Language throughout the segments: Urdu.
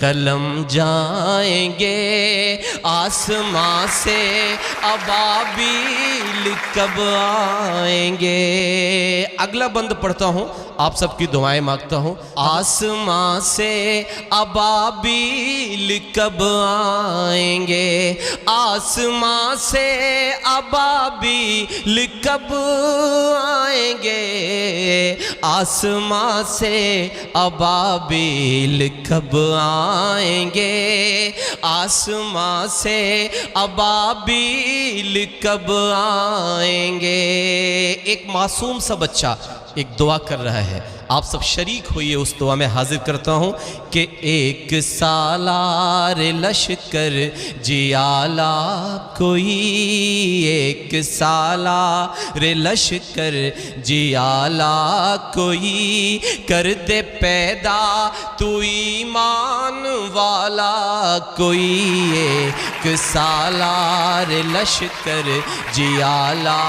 قلم جائیں گے، آسمان سے ابابیل کب آئیں گے۔ اگلا بند پڑھتا ہوں، آپ سب کی دعائیں مانگتا ہوں۔ آسمان سے ابابیل کب آئیں گے، آسمان سے ابابیل کب آئیں گے، آسمان سے ابابیل کب آئیں گے، آسمان سے ابابیل کب آئیں گے۔ ایک معصوم سا بچہ ایک دعا کر رہا ہے، آپ سب شریک ہوئیے اس دعا میں۔ حاضر کرتا ہوں کہ ایک سالار لشکر جیالا کوئی، ایک سالار لشکر جیالا کوئی، کر دے پیدا تو ایمان والا کوئی، ایک سالار لشکر جیالا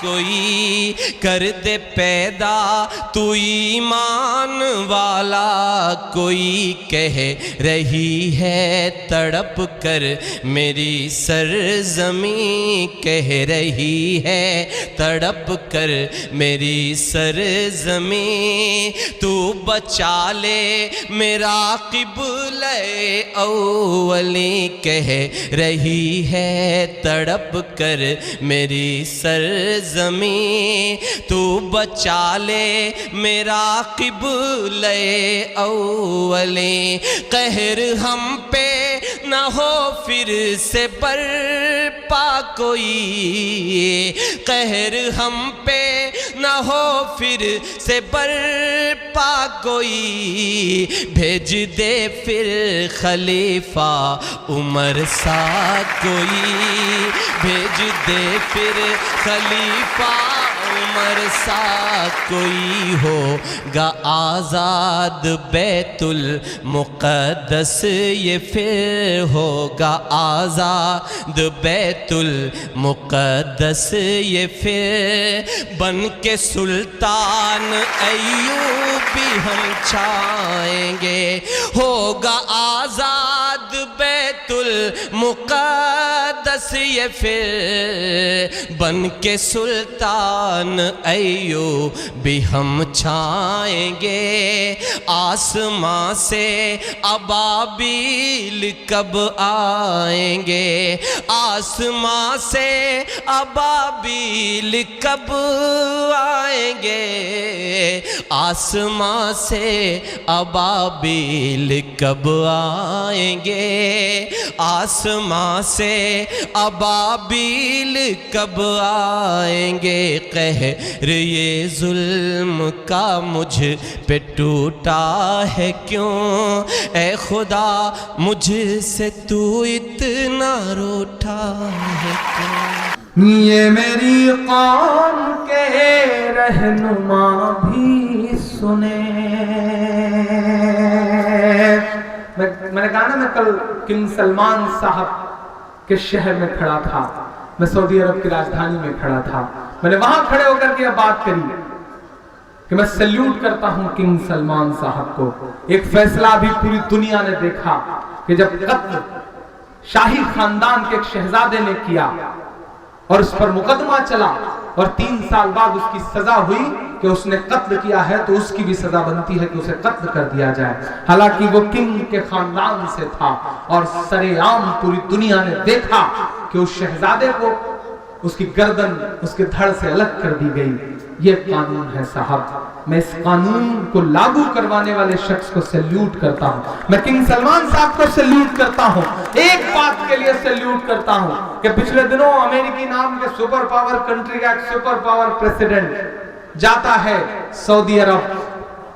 کوئی، کر دے پیدا تو ایمان والا کوئی، کہہ رہی ہے تڑپ کر میری سرزمین، کہہ رہی ہے تڑپ کر میری سرزمین، تو بچا لے میرا قبلہ اولی، کہہ رہی ہے تڑپ کر میری سرزمین، تو بچا لے میرا قبلہ اولی، قہر ہم پہ نہ ہو پھر سے برپا کوئی، قہر ہم پہ نہ ہو پھر سے برپا کوئی، بھیج دے پھر خلیفہ عمر سا کوئی، بھیج دے پھر خلیفہ عمر سا کوئی، ہوگا آزاد بیت المقدس یہ پھر، ہوگا آزاد بیت المقدس یہ پھر، بن کے سلطان ایوبی ہم چھائیں گے، ہوگا آزاد بیت المقدس یہ پھر، بن کے سلطان ایوبی ہم چھائیں گے، آسمان سے ابابیل کب آئیں گے، آسمان سے ابابیل کب آئیں گے، آسمان سے ابابیل کب آئیں گے، آسمان سے ابابیل کب آئیں گے، قہر یہ ظلم کا مجھ پہ ٹوٹا ہے کیوں، اے خدا مجھ سے تو اتنا روٹھا ہے کیوں، یہ میری قوم کے رہنما بھی سنے۔ میں نے کہا نا، میں کل کنگ سلمان صاحب کے شہر میں کھڑا تھا، میں سعودی عرب کی راجدھانی میں کھڑا تھا، میں نے وہاں کھڑے ہو کر کے یہ بات کری کہ میں سلیوٹ کرتا ہوں کنگ سلمان صاحب کو۔ ایک فیصلہ بھی پوری دنیا نے دیکھا کہ جب قتل شاہی خاندان کے ایک شہزادے نے کیا اور اس پر مقدمہ چلا اور 3 سال بعد اس کی سزا ہوئی کہ اس نے قتل کیا ہے، تو اس کی بھی سزا بنتی ہے کہ اسے قتل کر دیا جائے، حالانکہ وہ کنگ کے خاندان سے تھا، اور سرے عام پوری دنیا نے دیکھا کہ اس شہزادے کو اس کی گردن اس کے دھڑ سے الگ کر دی گئی۔ یہ قانون ہے صاحب، میں اس قانون کو لاگو کروانے والے شخص کو سیلیوٹ کرتا ہوں، میں کنگ سلمان صاحب کو سیلیوٹ کرتا ہوں، ایک بات کے لیے سیلیوٹ کرتا ہوں کہ پچھلے دنوں امریکی نام کے سپر پاور کنٹری کا ایک سپر پاور پریسیڈنٹ جاتا ہے سعودی عرب،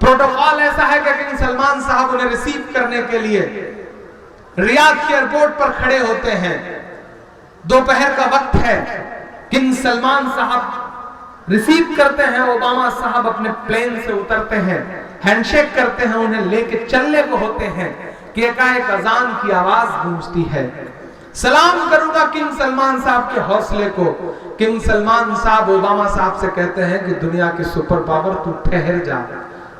پروٹوکول ایسا ہے کہ کنگ سلمان صاحب انہیں ریسیو کرنے کے لیے ریاض کے ایئرپورٹ پر کھڑے ہوتے ہیں، دوپہر کا وقت ہے، کنگ سلمان صاحب ریسیو کرتے ہیں، اوباما صاحب اپنے پلین سے اترتے ہیں، ہینڈ شیک کرتے ہیں، انہیں لے کے چلنے کو ہوتے ہیں کہ ایک اذان کی آواز گونجتی ہے، سلام کروں گا کنگ سلمان صاحب کے حوصلے کو۔ کنگ سلمان صاحب اوباما صاحب سے کہتے ہیں کہ دنیا کے سپر پاور تو ٹھہر جا،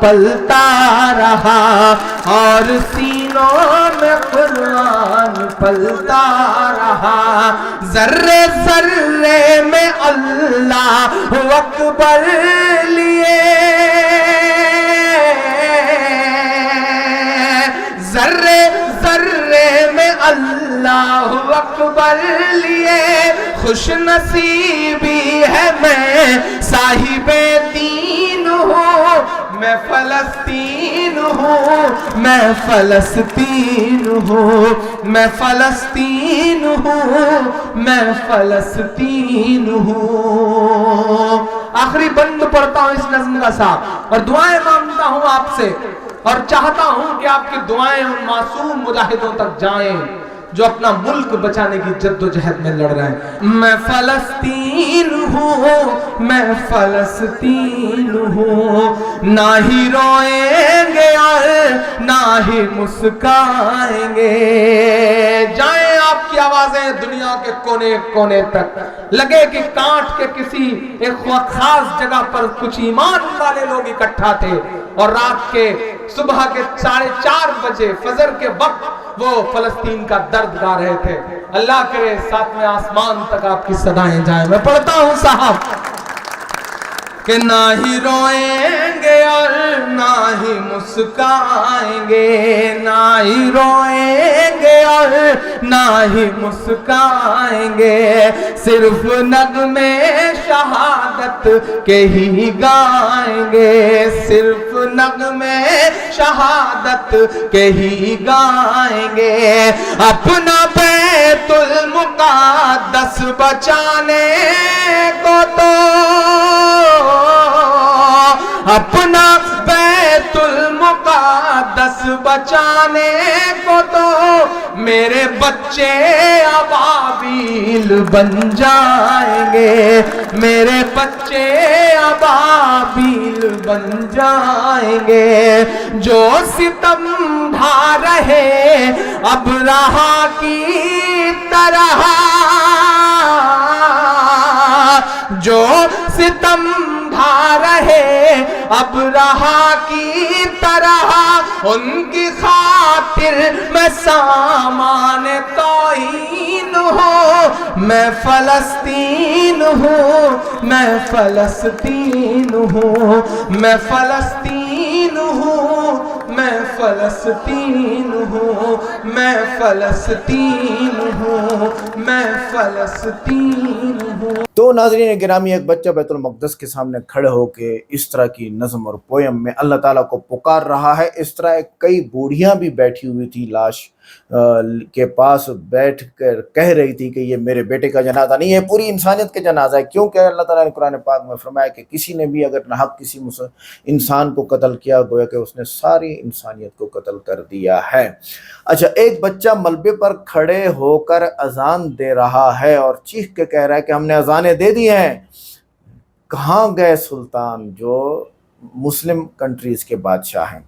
پلتا رہا اور سینوں میں قرآن پلتا رہا، ذرے ذرے میں اللہ اکبر لیے، ذرے ذرے میں اللہ اکبر لیے، خوش نصیبی ہے میں صاحب دین ہوں، میں فلسطین ہوں، میں فلسطین ہوں، میں فلسطین ہوں، میں فلسطین ہوں۔ آخری بند پڑھتا ہوں اس نظم کا ساتھ اور دعائیں مانگتا ہوں آپ سے، اور چاہتا ہوں کہ آپ کی دعائیں ان معصوم مجاہدوں تک جائیں جو اپنا ملک بچانے کی جد و جہد میں لڑ رہے ہیں۔ میں فلسطین ہوں، میں فلسطین ہوں، نہ ہی روئیں گے اور نہ ہی مسکائیں گے، جائیں آپ کی آوازیں دنیا کے کونے کونے تک، لگے کہ کانٹ کے کسی ایک خاص جگہ پر کچھ ایمان والے لوگ اکٹھا تھے اور رات کے صبح کے 4:30 بجے فجر کے وقت وہ فلسطین کا درد گا رہے تھے۔ اللہ کرے ساتویں آسمان تک آپ کی صدائیں جائیں۔ میں پڑھتا ہوں صاحب کہ نہ ہی روئیں گے اور نہ ہی مسکائیں گے، نہ ہی روئیں گے اور نہ ہی مسکائیں گے، صرف نغمے شہادت کے ہی گائیں گے، صرف نغمے شہادت کے ہی گائیں گے، اپنا بیت المقدس بچانے کو تو، اپنا بیت المقدس بچانے کو تو میرے بچے ابابیل بن جائیں گے، میرے بچے ابابیل بن جائیں گے، جو ستم ڈھا رہے ابرہا کی طرح، جو ستم ڈھا رہے ابرہا کی طرح، ان کی خاطر میں سامان توہین ہوں، میں فلسطین ہوں، میں فلسطین ہوں، میں فلسطین ہوں، میں فلسطین ہوں، میں فلسطین ہوں، میں فلسطین ہوں۔ تو ناظرین گرامی، ایک بچہ بیت المقدس کے سامنے کھڑے ہو کے اس طرح کی نظم اور پویم میں اللہ تعالیٰ کو پکار رہا ہے۔ اس طرح کئی بوڑھیاں بھی بیٹھی ہوئی تھی لاش کے پاس بیٹھ کر کہہ رہی تھی کہ یہ میرے بیٹے کا جنازہ نہیں ہے، پوری انسانیت کا جنازہ ہے، کیونکہ اللہ تعالیٰ نے قرآن پاک میں فرمایا کہ کسی نے بھی اگر ناحق کسی انسان کو قتل کیا گویا کہ اس نے ساری انسانیت کو قتل کر دیا ہے۔ اچھا، ایک بچہ ملبے پر کھڑے ہو کر اذان دے رہا ہے اور چیخ کے کہہ رہا ہے کہ ہم نے اذانیں دے دی ہیں، کہاں گئے سلطان جو مسلم کنٹریز کے بادشاہ ہیں۔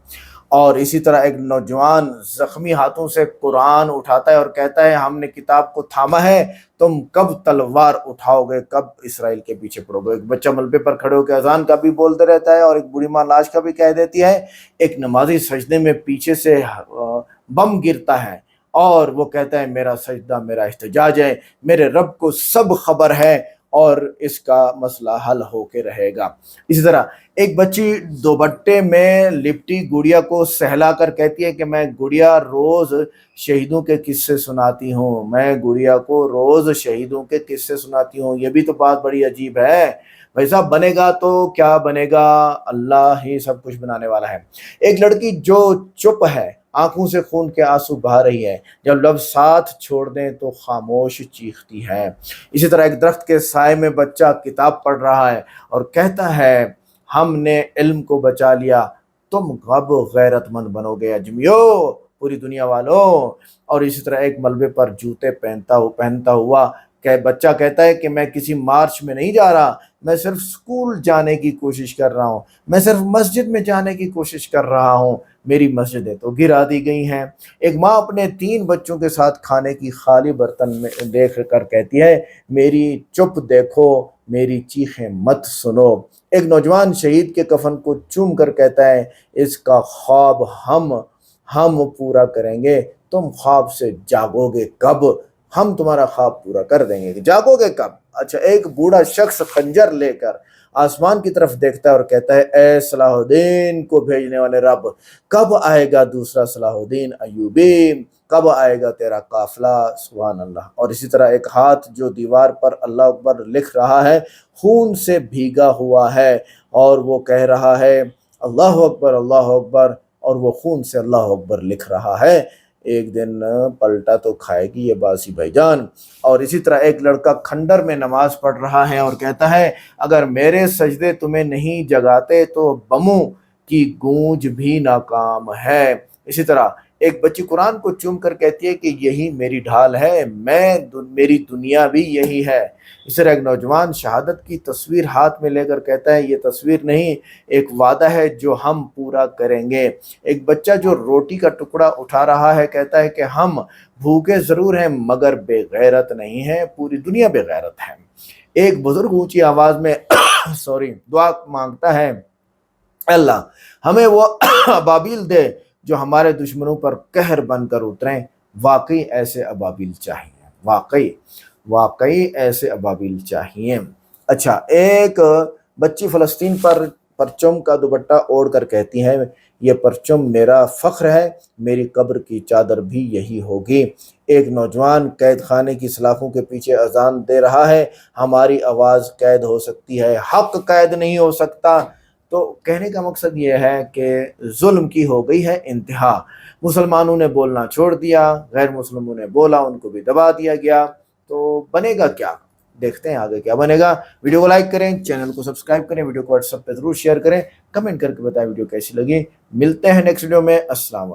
اور اسی طرح ایک نوجوان زخمی ہاتھوں سے قرآن اٹھاتا ہے اور کہتا ہے ہم نے کتاب کو تھاما ہے، تم کب تلوار اٹھاؤ گے، کب اسرائیل کے پیچھے پڑو گے۔ ایک بچہ ملبے پر کھڑے ہو کے اذان کا بھی بولتے رہتا ہے اور ایک بوڑھی ماں لاش کا بھی کہہ دیتی ہے۔ ایک نمازی سجدے میں پیچھے سے بم گرتا ہے اور وہ کہتا ہے میرا سجدہ میرا احتجاج ہے، میرے رب کو سب خبر ہے اور اس کا مسئلہ حل ہو کے رہے گا۔ اسی طرح ایک بچی دوپٹے میں لپٹی گڑیا کو سہلا کر کہتی ہے کہ میں گڑیا روز شہیدوں کے قصے سناتی ہوں، میں گڑیا کو روز شہیدوں کے قصے سناتی ہوں۔ یہ بھی تو بات بڑی عجیب ہے، بھائی صاحب بنے گا تو کیا بنے گا، اللہ ہی سب کچھ بنانے والا ہے۔ ایک لڑکی جو چپ ہے، آنکھوں سے خون کے آنسو بہا رہی ہے، جب لفظ ساتھ چھوڑ دیں تو خاموش چیختی ہے۔ اسی طرح ایک درخت کے سائے میں بچہ کتاب پڑھ رہا ہے اور کہتا ہے ہم نے علم کو بچا لیا، تم کب غیرت مند بنو گے اجمیو، پوری دنیا والوں۔ اور اسی طرح ایک ملبے پر جوتے پہنتا ہوا کہ بچہ کہتا ہے کہ میں کسی مارچ میں نہیں جا رہا، میں صرف سکول جانے کی کوشش کر رہا ہوں، میں صرف مسجد میں جانے کی کوشش کر رہا ہوں، میری مسجدیں تو گرا دی گئی ہیں۔ ایک ماں اپنے 3 بچوں کے ساتھ کھانے کی خالی برتن میں دیکھ کر کہتی ہے میری چپ دیکھو میری چیخیں مت سنو۔ ایک نوجوان شہید کے کفن کو چوم کر کہتا ہے اس کا خواب ہم پورا کریں گے، تم خواب سے جاگو گے کب؟ ہم تمہارا خواب پورا کر دیں گے، جاگو گے کب؟ اچھا، ایک بوڑھا شخص خنجر لے کر آسمان کی طرف دیکھتا ہے اور کہتا ہے اے صلاح الدین کو بھیجنے والے رب، کب آئے گا دوسرا صلاح الدین ایوبی؟ کب آئے گا تیرا قافلہ؟ سبحان اللہ۔ اور اسی طرح ایک ہاتھ جو دیوار پر اللہ اکبر لکھ رہا ہے، خون سے بھیگا ہوا ہے، اور وہ کہہ رہا ہے اللہ اکبر اللہ اکبر، اور وہ خون سے اللہ اکبر لکھ رہا ہے۔ ایک دن پلٹا تو کھائے گی یہ باسی بھائی جان۔ اور اسی طرح ایک لڑکا کھنڈر میں نماز پڑھ رہا ہے اور کہتا ہے اگر میرے سجدے تمہیں نہیں جگاتے تو بموں کی گونج بھی ناکام ہے۔ اسی طرح ایک بچی قرآن کو چوم کر کہتی ہے کہ یہی میری ڈھال ہے، میری دنیا بھی یہی ہے۔ اس طرح ایک نوجوان شہادت کی تصویر ہاتھ میں لے کر کہتا ہے یہ تصویر نہیں، ایک وعدہ ہے جو ہم پورا کریں گے۔ ایک بچہ جو روٹی کا ٹکڑا اٹھا رہا ہے کہتا ہے کہ ہم بھوکے ضرور ہیں مگر بے غیرت نہیں ہیں، پوری دنیا بے غیرت ہے۔ ایک بزرگ اونچی آواز میں دعا مانگتا ہے اللہ ہمیں وہ ابابیل دے جو ہمارے دشمنوں پر قہر بن کر اتریں۔ واقعی ایسے ابابیل چاہیے، واقعی ایسے ابابیل چاہیے۔ اچھا، ایک بچی فلسطین پر پرچم کا دوپٹہ اوڑھ کر کہتی ہے یہ پرچم میرا فخر ہے، میری قبر کی چادر بھی یہی ہوگی۔ ایک نوجوان قید خانے کی سلاخوں کے پیچھے اذان دے رہا ہے ہماری آواز قید ہو سکتی ہے، حق قید نہیں ہو سکتا۔ تو کہنے کا مقصد یہ ہے کہ ظلم کی ہو گئی ہے انتہا، مسلمانوں نے بولنا چھوڑ دیا، غیر مسلموں نے بولا، ان کو بھی دبا دیا گیا۔ تو بنے گا کیا؟ دیکھتے ہیں آگے کیا بنے گا۔ ویڈیو کو لائک کریں، چینل کو سبسکرائب کریں، ویڈیو کو واٹس ایپ پہ ضرور شیئر کریں، کمنٹ کر کے بتائیں ویڈیو کیسی لگی۔ ملتے ہیں نیکسٹ ویڈیو میں۔ السلام علیکم۔